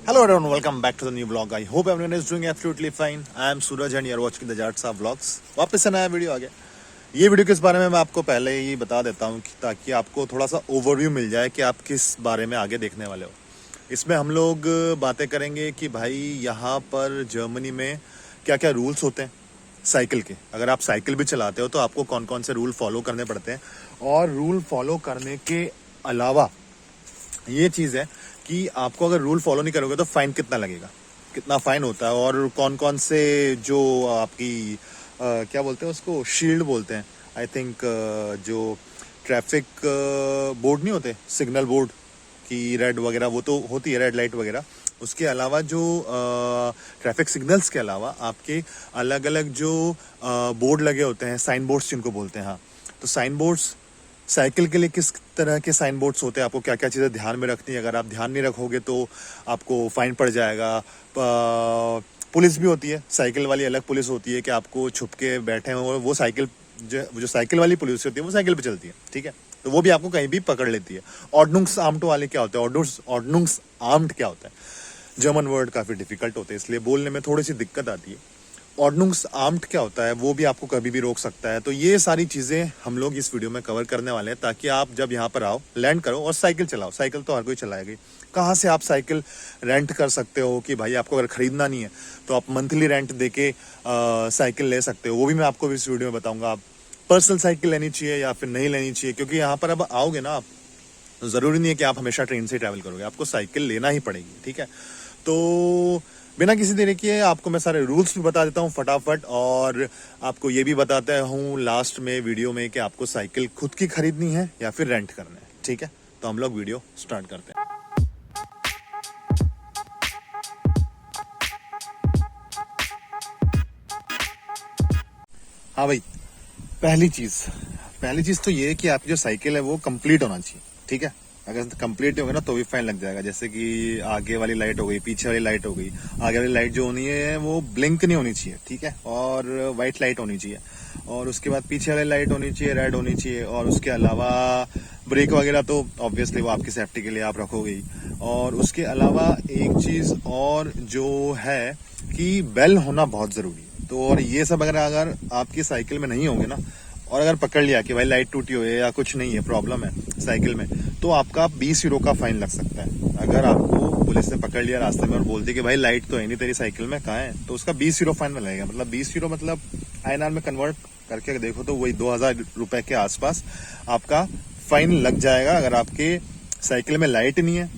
Hello everyone, welcome back to the new vlog. I hope everyone is doing absolutely fine. I am Suraj and you are watching the Jat Saab vlogs. वापस से नया video आ गया। ये video किस बारे में मैं आपको पहले ही बता देता हूँ ताकि आपको थोड़ा सा ओवरव्यू मिल जाए कि आप किस बारे में आगे देखने वाले हो। इसमें हम लोग बातें करेंगे कि भाई यहाँ पर जर्मनी में क्या क्या रूल्स होते हैं साइकिल के। अगर आप साइकिल भी चलाते हो तो आपको कौन कौन से रूल फॉलो करने पड़ते हैं, और रूल फॉलो करने के अलावा ये चीज़ है कि आपको अगर रूल फॉलो नहीं करोगे तो फाइन कितना लगेगा, कितना फाइन होता है, और कौन कौन से जो आपकी क्या बोलते हैं उसको, शील्ड बोलते हैं आई थिंक, जो ट्रैफिक बोर्ड नहीं होते, सिग्नल बोर्ड की रेड वगैरह वो तो होती है, रेड लाइट वगैरह। उसके अलावा जो ट्रैफिक सिग्नल्स के अलावा आपके अलग अलग जो बोर्ड लगे होते हैं, साइन बोर्ड्स जिनको बोलते हैं। हाँ, तो साइन बोर्ड्स साइकिल के लिए किस तरह के साइन बोर्ड्स होते हैं, आपको क्या क्या चीज़ें ध्यान में रखनी है। अगर आप ध्यान नहीं रखोगे तो आपको फाइन पड़ जाएगा। पुलिस भी होती है, साइकिल वाली अलग पुलिस होती है कि आपको छुप के बैठे हो, वो साइकिल जो साइकिल वाली पुलिस होती है वो साइकिल पे चलती है, ठीक है, तो वो भी आपको कहीं भी पकड़ लेती है। ऑर्डनुंग्स आर्म्ड वाले क्या होते हैं, ऑर्डनुंग्स आर्म्ड क्या होता है, जर्मन वर्ड काफ़ी डिफिकल्ट होते हैं इसलिए बोलने में थोड़ी सी दिक्कत आती है। ऑर्डनुंग्स आर्म्ड क्या होता है, वो भी आपको कभी भी रोक सकता है। तो ये सारी चीज़ें हम लोग इस वीडियो में कवर करने वाले हैं ताकि आप जब यहाँ पर आओ, लैंड करो और साइकिल चलाओ। साइकिल तो हर कोई चलाएगा। कहाँ से आप साइकिल रेंट कर सकते हो कि भाई आपको अगर ख़रीदना नहीं है तो आप मंथली रेंट दे के साइकिल ले सकते हो, वो भी मैं आपको इस वीडियो में बताऊँगा। आप पर्सनल साइकिल लेनी चाहिए या फिर नहीं लेनी चाहिए, क्योंकि यहाँ पर अब आओगे ना आप, तो ज़रूरी नहीं है कि आप हमेशा ट्रेन से ट्रैवल करोगे, आपको साइकिल लेना ही पड़ेगी, ठीक है। तो बिना किसी देरी किए आपको मैं सारे रूल्स भी बता देता हूँ फटाफट, और आपको ये भी बताता हूँ लास्ट में वीडियो में कि आपको साइकिल खुद की खरीदनी है या फिर रेंट करना है, ठीक है। तो हम लोग वीडियो स्टार्ट करते हैं। हाँ भाई, पहली चीज़ तो ये है कि आपकी जो साइकिल है वो कंप्लीट होना चाहिए, ठीक है। अगर कंप्लीट हो गया ना तो भी फाइन लग जाएगा। जैसे कि आगे वाली लाइट हो गई, पीछे वाली लाइट हो गई। आगे वाली लाइट जो होनी है वो ब्लिंक नहीं होनी चाहिए, ठीक है, और वाइट लाइट होनी चाहिए। और उसके बाद पीछे वाली लाइट होनी चाहिए, रेड होनी चाहिए। और उसके अलावा ब्रेक वगैरह तो ऑब्वियसली वो आपकी सेफ्टी के लिए आप रखोगे ही। और उसके अलावा एक चीज़ और जो है कि बेल होना बहुत ज़रूरी है। तो और ये सब अगर आपकी साइकिल में नहीं होंगे ना, और अगर पकड़ लिया कि भाई लाइट टूटी हुई है या कुछ नहीं है, प्रॉब्लम है साइकिल में, तो आपका 20 यूरो का फाइन लग सकता है। अगर आपको पुलिस ने पकड़ लिया रास्ते में और बोल दी कि भाई लाइट तो है नहीं तेरी साइकिल में, कहाँ है, तो उसका 20 यूरो फाइन में लगेगा। मतलब 20 यूरो मतलब INR में कन्वर्ट करके देखो तो वही 2000 रुपए के आसपास आपका फाइन लग जाएगा। अगर आपके साइकिल में लाइट नहीं है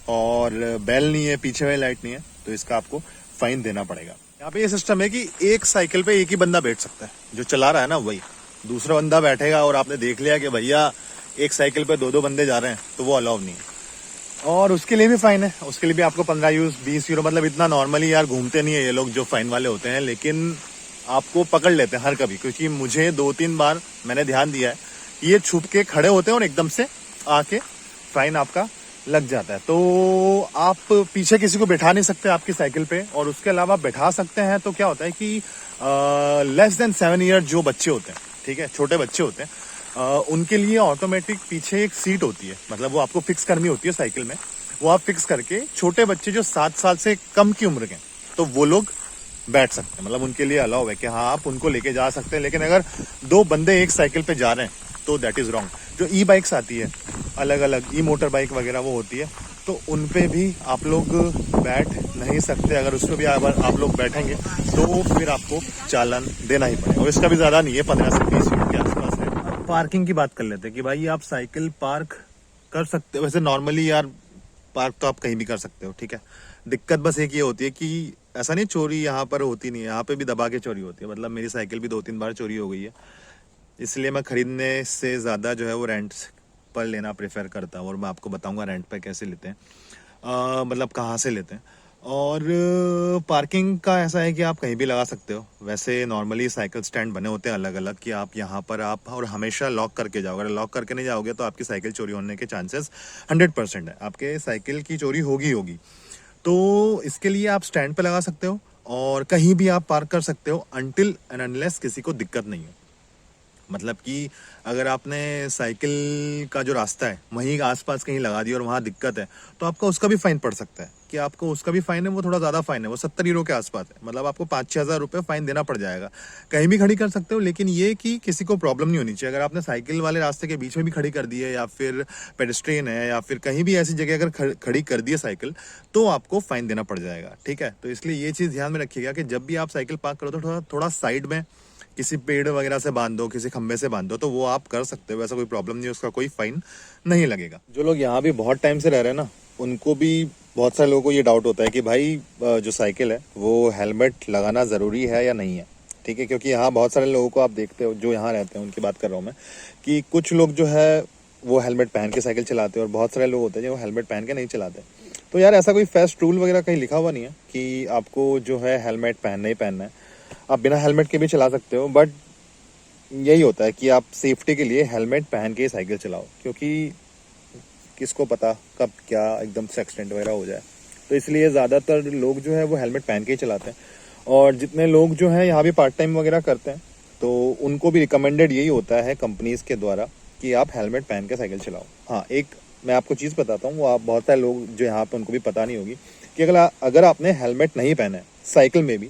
और बेल नहीं है, पीछे वाली लाइट नहीं है, तो इसका आपको फाइन देना पड़ेगा। यहाँ पे ये सिस्टम है कि एक साइकिल पे एक ही बंदा बैठ सकता है, जो चला रहा है ना वही। दूसरा बंदा बैठेगा और आपने देख लिया कि भैया एक साइकिल पे दो दो बंदे जा रहे हैं, तो वो अलाउ नहीं है। और उसके लिए भी फाइन है, उसके लिए भी आपको 20 यूरो, मतलब इतना नॉर्मली यार घूमते नहीं है ये लोग जो फाइन वाले होते हैं, लेकिन आपको पकड़ लेते हैं हर कभी। क्योंकि मुझे 2-3 बार मैंने ध्यान दिया है कि ये छुप के खड़े होते हैं और एकदम से आके फाइन आपका लग जाता है। तो आप पीछे किसी को बैठा नहीं सकते आपकी साइकिल पे, और उसके अलावा बैठा सकते हैं तो क्या होता है कि लेस देन 7 ईयर जो बच्चे होते हैं, ठीक है, छोटे बच्चे होते हैं, उनके लिए ऑटोमेटिक पीछे एक सीट होती है, मतलब वो आपको फिक्स करनी होती है साइकिल में। वो आप फिक्स करके छोटे बच्चे जो 7 साल से कम की उम्र के, तो वो लोग बैठ सकते हैं, मतलब उनके लिए अलाउ है कि हाँ आप उनको लेके जा सकते हैं। लेकिन अगर 2 बंदे एक साइकिल पे जा रहे हैं तो दैट इज रॉन्ग। जो ई बाइक्स आती है, अलग अलग ई मोटर बाइक वगैरह वो होती है, तो उन पे भी आप लोग बैठ नहीं सकते। अगर उस पर भी आप लोग बैठेंगे तो फिर आपको चालान देना ही पड़ेगा, और इसका भी ज़्यादा नहीं है, 15 से 20 यूरो के आसपास है। पार्किंग की बात कर लेते हैं कि भाई आप साइकिल पार्क कर सकते हो। वैसे नॉर्मली यार पार्क तो आप कहीं भी कर सकते हो, ठीक है। दिक्कत बस एक ये होती है कि ऐसा नहीं चोरी यहाँ पर होती नहीं है, यहाँ पे भी दबा के चोरी होती है। मतलब मेरी साइकिल भी 2-3 बार चोरी हो गई है, इसलिए मैं खरीदने से ज़्यादा जो है वो रेंट पर लेना प्रेफर करता हूँ। और मैं आपको बताऊंगा रेंट पे कैसे लेते हैं, मतलब कहाँ से लेते हैं। और पार्किंग का ऐसा है कि आप कहीं भी लगा सकते हो। वैसे नॉर्मली साइकिल स्टैंड बने होते हैं अलग अलग कि आप यहाँ पर आप, और हमेशा लॉक करके जाओ। अगर लॉक करके नहीं जाओगे तो आपकी साइकिल चोरी होने के चांसेस 100% है, आपके साइकिल की चोरी होगी होगी। तो इसके लिए आप स्टैंड पे लगा सकते हो और कहीं भी आप पार्क कर सकते हो, अनटिल एंड अनलेस किसी को दिक्कत नहीं है। मतलब कि अगर आपने साइकिल का जो रास्ता है वहीं आसपास कहीं लगा दिया और वहाँ दिक्कत है, तो आपका उसका भी फाइन पड़ सकता है। कि आपको उसका भी फाइन है, वो थोड़ा ज़्यादा फाइन है, वो 70 यूरो के आसपास है। मतलब आपको 5-6 हज़ार रुपये फाइन देना पड़ जाएगा। कहीं भी खड़ी कर सकते हो, लेकिन ये कि किसी को प्रॉब्लम नहीं होनी चाहिए। अगर आपने साइकिल वाले रास्ते के बीच में भी खड़ी कर दी है, या फिर पेडेस्ट्रियन है, या फिर कहीं भी ऐसी जगह अगर खड़ी कर दी है साइकिल, तो आपको फाइन देना पड़ जाएगा। ठीक है, तो इसलिए ये चीज़ ध्यान में रखिएगा कि जब भी आप साइकिल पार्क करो तो थोड़ा थोड़ा साइड में किसी पेड़ वगैरह से बांध दो, किसी खंबे से बांध दो, तो वो आप कर सकते हो, ऐसा कोई प्रॉब्लम नहीं है, उसका कोई फाइन नहीं लगेगा। जो लोग यहाँ भी बहुत टाइम से रह रहे हैं ना, उनको भी बहुत सारे लोगों को ये डाउट होता है कि भाई जो साइकिल है वो हेलमेट लगाना ज़रूरी है या नहीं है। ठीक है, क्योंकि यहाँ बहुत सारे लोगों को आप देखते हो जो यहाँ रहते हैं, उनकी बात कर रहा हूँ मैं, कि कुछ लोग जो है वो हेलमेट पहन के साइकिल चलाते हैं और बहुत सारे लोग होते हैं जो हेलमेट पहन के नहीं चलाते। तो यार ऐसा कोई फेस्ट रूल वगैरह कहीं लिखा हुआ नहीं है कि आपको जो है हेलमेट पहनना ही पहनना है। आप बिना हेलमेट के भी चला सकते हो, बट यही होता है कि आप सेफ्टी के लिए हेलमेट पहन के साइकिल चलाओ, क्योंकि किसको पता कब क्या एकदम से एक्सीडेंट वगैरह हो जाए। तो इसलिए ज़्यादातर लोग जो है वो हेलमेट पहन के ही चलाते हैं। और जितने लोग जो हैं यहाँ भी पार्ट टाइम वगैरह करते हैं, तो उनको भी रिकमेंडेड यही होता है कंपनीज़ के द्वारा कि आप हेलमेट पहन के साइकिल चलाओ। हाँ, एक मैं आपको चीज़ बताता हूँ, वो आप बहुत सारे लोग जो यहाँ पे उनको भी पता नहीं होगी कि अगर आपने हेलमेट नहीं पहना है साइकिल में भी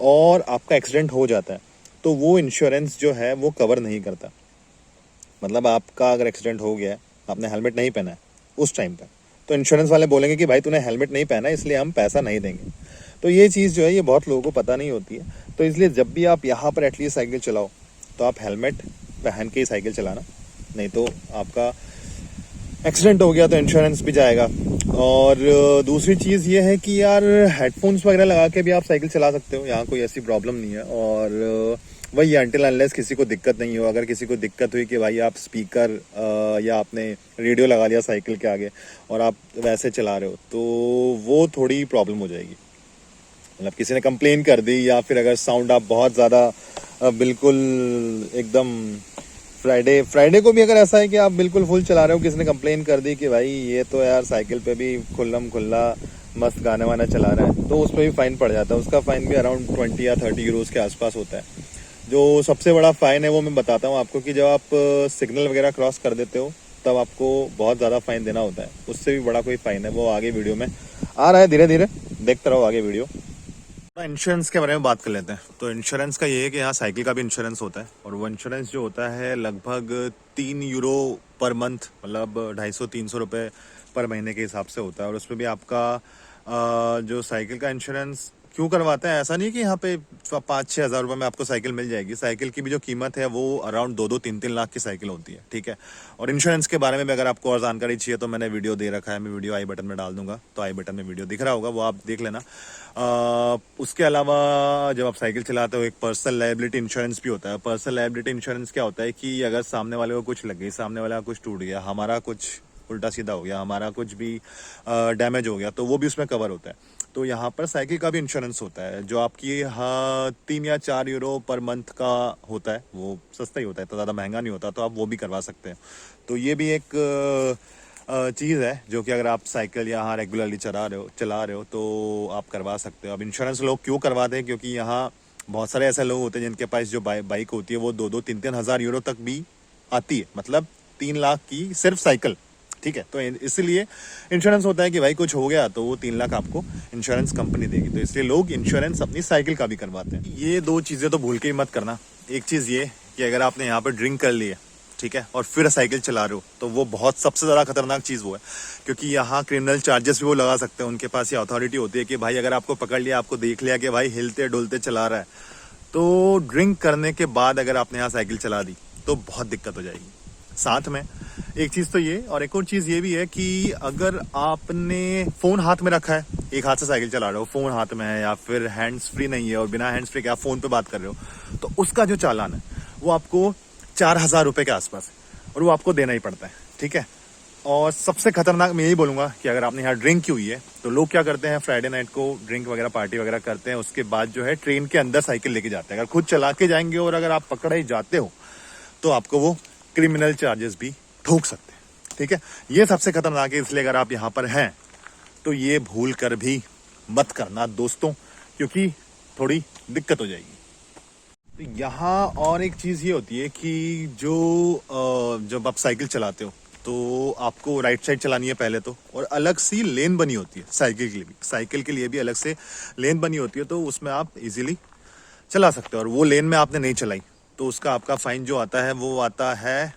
और आपका एक्सीडेंट हो जाता है, तो वो इंश्योरेंस जो है वो कवर नहीं करता। मतलब आपका अगर एक्सीडेंट हो गया है, आपने हेलमेट नहीं पहना है उस टाइम पर, तो इंश्योरेंस वाले बोलेंगे कि भाई तूने हेलमेट नहीं पहना है इसलिए हम पैसा नहीं देंगे। तो ये चीज़ जो है ये बहुत लोगों को पता नहीं होती है। तो इसलिए जब भी आप यहाँ पर एटलीस्ट साइकिल चलाओ तो आप हेलमेट पहन के ही साइकिल चलाना, नहीं तो आपका एक्सीडेंट हो गया तो इंश्योरेंस भी जाएगा। और दूसरी चीज़ ये है कि यार हेडफोन्स वगैरह लगा के भी आप साइकिल चला सकते हो, यहाँ कोई ऐसी प्रॉब्लम नहीं है। और वही अनटिल अनलेस किसी को दिक्कत नहीं हो। अगर किसी को दिक्कत हुई कि भाई आप स्पीकर या आपने रेडियो लगा लिया साइकिल के आगे और आप वैसे चला रहे हो, तो वो थोड़ी प्रॉब्लम हो जाएगी। मतलब किसी ने कंप्लेन कर दी, या फिर अगर साउंड आप बहुत ज़्यादा बिल्कुल एकदम फ्राइडे को भी अगर ऐसा है कि आप बिल्कुल फुल चला रहे हो, किसी ने कंप्लेन कर दी कि भाई ये तो यार साइकिल पे भी खुल्लम खुल्ला मस्त गाने वाना चला रहा है, तो उस पर भी फ़ाइन पड़ जाता है। उसका फ़ाइन भी अराउंड 20 या 30 यूरोज़ के आसपास होता है। जो सबसे बड़ा फ़ाइन है वो मैं बताता हूँ आपको, कि जब आप सिग्नल वगैरह क्रॉस कर देते हो तब आपको बहुत ज़्यादा फ़ाइन देना होता है। उससे भी बड़ा कोई फ़ाइन है, वो आगे वीडियो में आ रहा है, धीरे धीरे देखते रहो आगे वीडियो। इंश्योरेंस के बारे में बात कर लेते हैं। तो इंश्योरेंस का ये है कि यहाँ साइकिल का भी इंश्योरेंस होता है, और वो इंश्योरेंस जो होता है लगभग 3 यूरो पर मंथ, मतलब 250-300 रुपये पर महीने के हिसाब से होता है। और उसमें भी आपका जो साइकिल का इंश्योरेंस क्यों करवाता है, ऐसा नहीं है कि यहाँ पे 5-6 हज़ार रुपये में आपको साइकिल मिल जाएगी। साइकिल की भी जो कीमत है वो अराउंड 2-3 लाख की साइकिल होती है। ठीक है, और इंश्योरेंस के बारे में भी अगर आपको और जानकारी चाहिए तो मैंने वीडियो दे रखा है, मैं वीडियो आई बटन में डाल दूंगा, तो आई बटन में वीडियो दिख रहा होगा, वो आप देख लेना। उसके अलावा जब आप साइकिल चलाते हो एक पर्सनल लायबिलिटी इंश्योरेंस भी होता है। पर्सनल लायबिलिटी इंश्योरेंस क्या होता है कि अगर सामने वाले को कुछ लग गई, सामने वाला कुछ टूट गया, हमारा कुछ उल्टा सीधा हो गया, हमारा कुछ भी डैमेज हो गया, तो वो भी उसमें कवर होता है। तो यहाँ पर साइकिल का भी इंश्योरेंस होता है, जो आपकी 3 या 4 यूरो पर मंथ का होता है। वो सस्ता ही होता है, तो ज़्यादा महंगा नहीं होता, तो आप वो भी करवा सकते हैं। तो ये भी एक चीज़ है जो कि अगर आप साइकिल यहाँ रेगुलरली चला रहे हो तो आप करवा सकते हो। अब इंश्योरेंस लोग क्यों करवाते हैं, क्योंकि यहाँ बहुत सारे ऐसे लोग होते हैं जिनके पास जो बाइक होती है वो 2-3 हज़ार यूरो तक भी आती है, मतलब 3 लाख की सिर्फ साइकिल। ठीक है, तो इसलिए इंश्योरेंस होता है कि भाई कुछ हो गया तो वो 3 लाख आपको इंश्योरेंस कंपनी देगी। तो इसलिए लोग इंश्योरेंस अपनी साइकिल का भी करवाते हैं। ये 2 चीज़ें तो भूल के ही मत करना। एक चीज़ ये कि अगर आपने यहाँ पर ड्रिंक कर ली है, ठीक है, और फिर साइकिल चला रहे हो, तो वो बहुत सबसे ज़्यादा खतरनाक चीज़ वो है, क्योंकि यहाँ क्रिमिनल चार्जेस भी वो लगा सकते हैं। उनके पास ये अथॉरिटी होती है कि भाई अगर आपको पकड़ लिया, आपको देख लिया कि भाई हिलते डुलते चला रहा है, तो ड्रिंक करने के बाद अगर आपने यहाँ साइकिल चला दी तो बहुत दिक्कत हो जाएगी। साथ में एक चीज़ तो ये, और एक और चीज़ ये भी है कि अगर आपने फ़ोन हाथ में रखा है, एक हाथ से साइकिल चला रहे हो, फ़ोन हाथ में है, या फिर हैंड्स फ्री नहीं है और बिना हैंड्स फ्री के आप फ़ोन पे बात कर रहे हो, तो उसका जो चालान है वो आपको 4,000 रुपये के आसपास है, और वो आपको देना ही पड़ता है। ठीक है, और सबसे खतरनाक मैं यही बोलूँगा कि अगर आपने यहाँ ड्रिंक की हुई है, तो लोग क्या करते हैं, फ्राइडे नाइट को ड्रिंक वगैरह पार्टी वगैरह करते हैं, उसके बाद जो है ट्रेन के अंदर साइकिल लेके जाते हैं। अगर खुद चला के जाएंगे और अगर आप पकड़े जाते हो तो आपको वो क्रिमिनल चार्जेस भी ठोक सकते हैं। ठीक है, ये सबसे खतरनाक है, इसलिए अगर आप यहाँ पर हैं तो ये भूल कर भी मत करना दोस्तों, क्योंकि थोड़ी दिक्कत हो जाएगी। तो यहाँ और एक चीज ये होती है कि जो जब आप साइकिल चलाते हो तो आपको राइट साइड चलानी है पहले तो, और अलग सी लेन बनी होती है साइकिल के लिए भी अलग से लेन बनी होती है, तो उसमें आप इजीली चला सकते हो। और वो लेन में आपने नहीं चलाई तो उसका आपका फाइन जो आता है वो आता है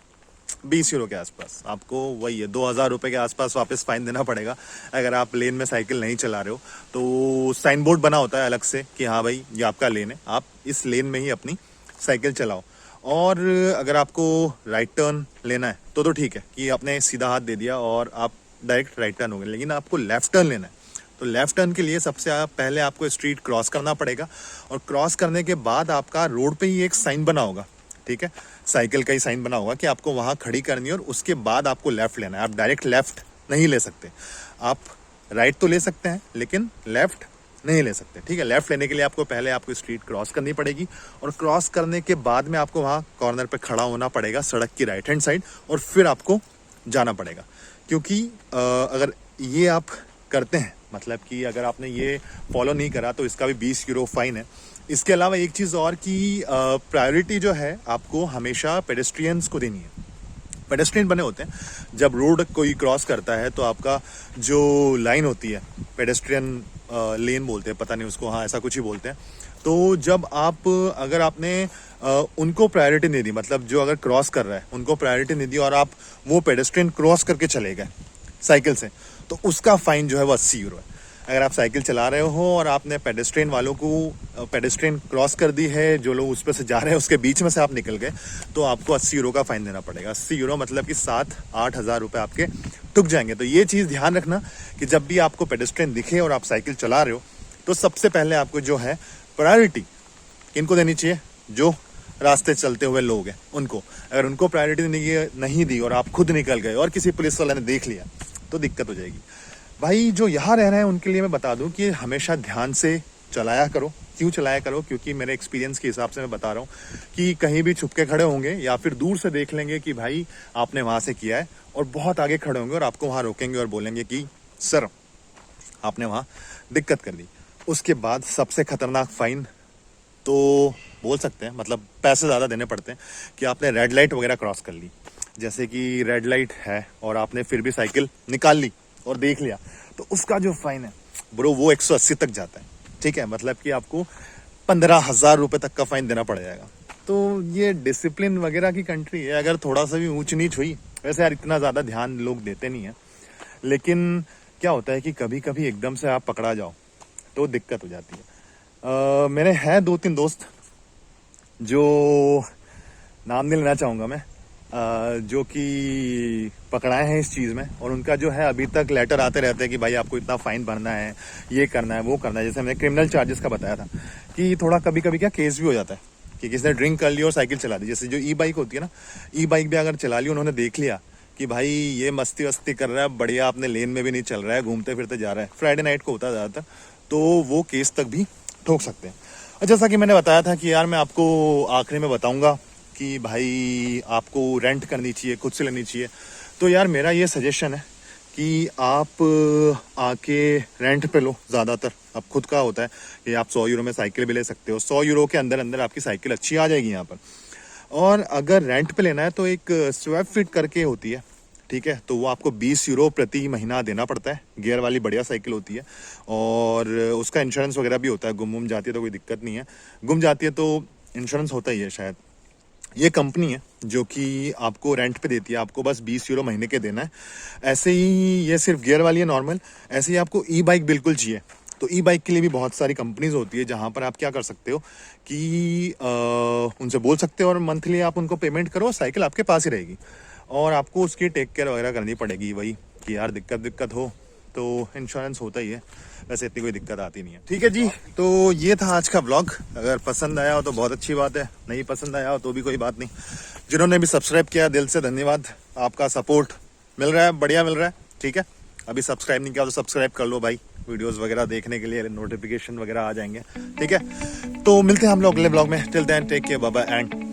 20 यूरो के आसपास। आपको वही है 2,000 रुपये के आसपास वापस फाइन देना पड़ेगा अगर आप लेन में साइकिल नहीं चला रहे हो। तो साइन बोर्ड बना होता है अलग से कि हाँ भाई ये आपका लेन है, आप इस लेन में ही अपनी साइकिल चलाओ। और अगर आपको राइट टर्न लेना है तो ठीक है कि आपने सीधा हाथ दे दिया और आप डायरेक्ट राइट टर्न हो गए। लेकिन आपको लेफ्ट टर्न लेना है तो लेफ्ट टर्न के लिए सबसे पहले आपको स्ट्रीट क्रॉस करना पड़ेगा, और क्रॉस करने के बाद आपका रोड पे ही एक साइन बना होगा, ठीक है, साइकिल का ही साइन बना होगा कि आपको वहां खड़ी करनी है, और उसके बाद आपको लेफ्ट लेना है। आप डायरेक्ट लेफ्ट नहीं ले सकते, आप राइट तो ले सकते हैं लेकिन लेफ्ट नहीं ले सकते, ठीक है। लेफ्ट लेने के लिए आपको पहले आपको स्ट्रीट क्रॉस करनी पड़ेगी, और क्रॉस करने के बाद में आपको वहां कॉर्नर पे खड़ा होना पड़ेगा सड़क की राइट हैंड साइड, और फिर आपको जाना पड़ेगा। क्योंकि अगर ये आप करते हैं, मतलब कि अगर आपने ये फॉलो नहीं करा तो इसका भी 20 यूरो फाइन है। इसके अलावा एक चीज़ और कि प्रायोरिटी जो है आपको हमेशा पेडेस्ट्रियंस को देनी है। पेडेस्ट्रियन बने होते हैं, जब रोड कोई क्रॉस करता है तो आपका जो लाइन होती है पेडेस्ट्रियन लेन बोलते हैं, पता नहीं उसको, हाँ ऐसा कुछ ही बोलते हैं। तो जब आप अगर आपने उनको प्रायोरिटी नहीं दी, मतलब जो अगर क्रॉस कर रहा है उनको प्रायोरिटी नहीं दी और आप वो पेडेस्ट्रियन क्रॉस करके चले गए साइकिल से, तो उसका फाइन जो है वो 80 यूरो है। अगर आप साइकिल चला रहे हो और आपने पेडेस्ट्रियन वालों को पेडेस्ट्रियन क्रॉस कर दी है, जो लोग उस पर से जा रहे हैं उसके बीच में से आप निकल गए, तो आपको 80 यूरो का फाइन देना पड़ेगा। 80 यूरो मतलब कि 7-8 हज़ार रुपये आपके टुक जाएंगे। तो ये चीज़ ध्यान रखना कि जब भी आपको पेडेस्ट्रियन दिखे और आप साइकिल चला रहे हो तो सबसे पहले आपको जो है प्रायोरिटी किनको देनी चाहिए, जो रास्ते चलते हुए लोग हैं उनको। अगर उनको प्रायोरिटी नहीं दी और आप खुद निकल गए और किसी पुलिस वाले ने देख लिया तो दिक्कत हो जाएगी। भाई जो यहाँ रह रहे हैं उनके लिए मैं बता दूं कि हमेशा ध्यान से चलाया करो। क्यों चलाया करो? क्योंकि मेरे एक्सपीरियंस के हिसाब से मैं बता रहा हूँ कि कहीं भी छुप के खड़े होंगे या फिर दूर से देख लेंगे कि भाई आपने वहाँ से किया है, और बहुत आगे खड़े होंगे और आपको वहाँ रोकेंगे और बोलेंगे कि सर आपने वहाँ दिक्कत कर दी। उसके बाद सबसे खतरनाक फाइन तो बोल सकते हैं, मतलब पैसे ज़्यादा देने पड़ते हैं, कि आपने रेड लाइट वगैरह क्रॉस कर ली। जैसे कि रेड लाइट है और आपने फिर भी साइकिल निकाल ली और देख लिया, तो उसका जो फाइन है ब्रो वो 180 तक जाता है, ठीक है। मतलब कि आपको 15,000 रुपये तक का फाइन देना पड़ जाएगा। तो ये डिसिप्लिन वगैरह की कंट्री है। अगर थोड़ा सा भी ऊंच नीच हुई, वैसे यार इतना ज़्यादा ध्यान लोग देते नहीं है, लेकिन क्या होता है कि कभी कभी एकदम से आप पकड़ा जाओ तो दिक्कत हो जाती है। मेरे हैं 2-3 दोस्त जो नाम नहीं लेना चाहूँगा मैं, जो कि पकड़ाए हैं इस चीज़ में, और उनका जो है अभी तक लेटर आते रहते हैं कि भाई आपको इतना फाइन भरना है, ये करना है, वो करना है। जैसे मैंने क्रिमिनल चार्जेस का बताया था कि थोड़ा कभी कभी क्या केस भी हो जाता है कि किसी ने ड्रिंक कर लिया और साइकिल चला दी। जैसे जो ई बाइक होती है ना, ई बाइक भी अगर चला ली, उन्होंने देख लिया कि भाई ये मस्ती वस्ती कर रहा है, बढ़िया अपने लेन में भी नहीं चल रहा है, घूमते फिरते जा रहा है, फ्राइडे नाइट को होता है ज़्यादातर, तो वो केस तक भी ठोक सकते हैं। और जैसा कि मैंने बताया था कि यार मैं आपको आखिरी में बताऊंगा कि भाई आपको रेंट करनी चाहिए, खुद से लेनी चाहिए। तो यार मेरा ये सजेशन है कि आप आके रेंट पे लो। ज़्यादातर अब खुद का होता है कि आप 100 यूरो में साइकिल भी ले सकते हो, 100 यूरो के अंदर अंदर आपकी साइकिल अच्छी आ जाएगी यहाँ पर। और अगर रेंट पे लेना है तो एक स्वैप फिट करके होती है, ठीक है, तो वो आपको 20 यूरो प्रति महीना देना पड़ता है। गियर वाली बढ़िया साइकिल होती है, और उसका इंश्योरेंस वगैरह भी होता है। गुम जाती है तो कोई दिक्कत नहीं है, गुम जाती है तो इंश्योरेंस होता ही है शायद। ये कंपनी है जो कि आपको रेंट पे देती है, आपको बस 20 यूरो महीने के देना है। ऐसे ही ये सिर्फ गियर वाली है नॉर्मल। ऐसे ही आपको ई बाइक बिल्कुल चाहिए तो ई बाइक के लिए भी बहुत सारी कंपनीज होती है, जहाँ पर आप क्या कर सकते हो कि उनसे बोल सकते हो और मंथली आप उनको पेमेंट करो, साइकिल आपके पास ही रहेगी, और आपको उसकी टेक केयर वगैरह करनी पड़ेगी। वही कि यार दिक्कत हो तो इंश्योरेंस होता ही है, वैसे इतनी कोई दिक्कत आती नहीं है। ठीक है जी, तो ये था आज का ब्लॉग। अगर पसंद आया हो तो बहुत अच्छी बात है, नहीं पसंद आया हो तो भी कोई बात नहीं। जिन्होंने भी सब्सक्राइब किया दिल से धन्यवाद, आपका सपोर्ट मिल रहा है, बढ़िया मिल रहा है, ठीक है। अभी सब्सक्राइब नहीं किया तो सब्सक्राइब कर लो भाई, वीडियोस वगैरह देखने के लिए नोटिफिकेशन वगैरह आ जाएंगे, ठीक है। तो मिलते हैं हम लोग अगले ब्लॉग में। Till then take care, bye bye and